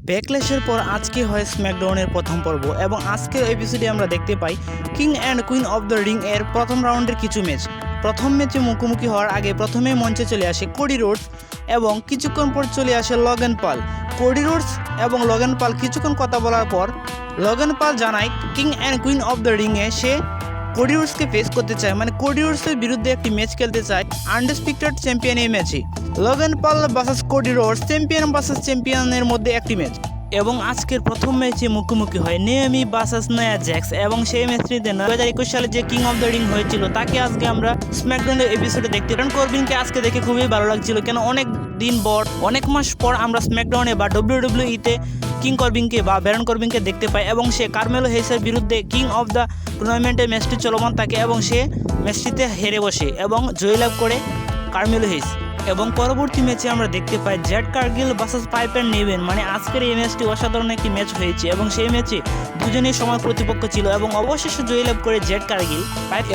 ব্যাকল্যাশের পর আজকে হয় স্ম্যাকডাউনের প্রথম পর্ব এবং আজকের এপিসোডে আমরা দেখতে পাই King and Queen of the Ring এর প্রথম রাউন্ডের কিছু ম্যাচ। প্রথম ম্যাচে মুখোমুখি হওয়ার আগে প্রথমে মঞ্চে চলে আসে কোডি রোডস এবং কিছুক্ষণ পর চলে আসে লগেন পল। কোডি রোডস এবং লগেন পল কিছুক্ষণ কথা বলার পর লগেন পল জানায় King and Queen of the রিংয়ে সে কোডি রোডসকে ফেস করতে চায়, মানে কোডি রোডসের বিরুদ্ধে একটি ম্যাচ খেলতে চায় আনডিসপিক্টেড চ্যাম্পিয়ন এই ম্যাচে। Logan Paul versus Cody Rhodes, champion versus চ্যাম্পিয়নের মধ্যে একটি ম্যাচ। এবং আজকের প্রথম ম্যাচে মুখোমুখি হয় নেওমি ভার্সেস নায়া জ্যাক্স এবং সেই ম্যাচটিতে 2021 সালে যে কিং অফ দ্য রিং হয়েছিল তাকে আজকে আমরা স্ম্যাকডাউনের এপিসোডে দেখতে পাই। করবিনকে আজকে দেখে খুবই ভালো লাগছিল, কেন অনেক দিন পর, অনেক মাস পর আমরা স্ম্যাকডাউনে বা WWE-তে কিং করবিনকে বা ব্যারন করবিনকে দেখতে পাই এবং সে কার্মেলো হেইসের বিরুদ্ধে কিং অফ দ্য টুর্নামেন্টের ম্যাচটি চলমান থাকে এবং সে ম্যাচটিতে হেরে বসে এবং জয়লাভ করে কার্মেলো হেইস। এবং পরবর্তী ম্যাচে আমরা দেখতে পাই Jade Cargill versus Piper and Niven, মানে আজকের এই ম্যাচটি অসাধারণ একটি ম্যাচ হয়েছে এবং সেই ম্যাচে দুজনেই সমান প্রতিপক্ষ ছিল এবং অবশেষে জয়লাভ করে জেড কার্গিল।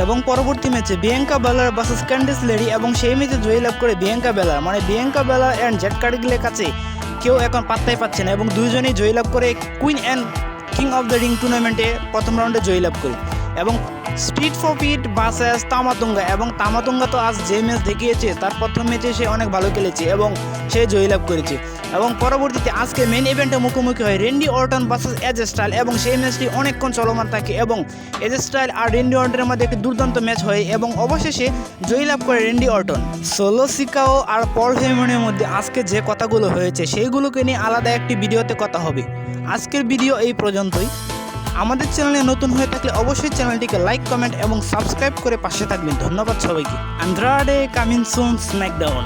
এবং পরবর্তী ম্যাচে বিয়াঙ্কা বেলার ভার্সেস ক্যান্ডিস লেডি এবং সেই ম্যাচে জয়লাভ করে বিয়াঙ্কা বেলার, মানে বিয়াঙ্কা বেলার অ্যান্ড জেড কার্গিলের কাছে কেউ এখন পাত্তাই পাচ্ছে না এবং দুইজনেই জয়লাভ করে queen and king of the ring টুর্নামেন্টে প্রথম রাউন্ডে জয়লাভ করে। এবং স্পিড প্রফিট ভার্সেস তামাতুঙ্গা, এবং তামাতুঙ্গা তো আজ যে ম্যাচ দেখিয়েছে তার প্রথম ম্যাচে সে অনেক ভালো খেলেছে এবং সে জয়লাভ করেছে। এবং পরবর্তীতে আজকে মেন ইভেন্টে মুখোমুখি হয় Randy Orton versus AJ Styles এবং সেই ম্যাচটি অনেকক্ষণ চলমান থাকে এবং এজ স্টাইল আর রেন্ডি অর্টনের মধ্যে একটি দুর্দান্ত ম্যাচ হয় এবং অবশেষে জয়লাভ করে রেন্ডি অর্টন। সোলো সিকাও আর পল হেমনের মধ্যে আজকে যে কথাগুলো হয়েছে সেইগুলোকে নিয়ে আলাদা একটি ভিডিওতে কথা হবে। আজকের ভিডিও এই পর্যন্তই। আমাদের চ্যানেলে নতুন হয়ে থাকলে অবশ্যই চ্যানেলটিকে লাইক, কমেন্ট এবং সাবস্ক্রাইব করে পাশে থাকবেন। ধন্যবাদ সবাইকে। আন্দ্রাডে কামিং সুন স্ম্যাকডাউন।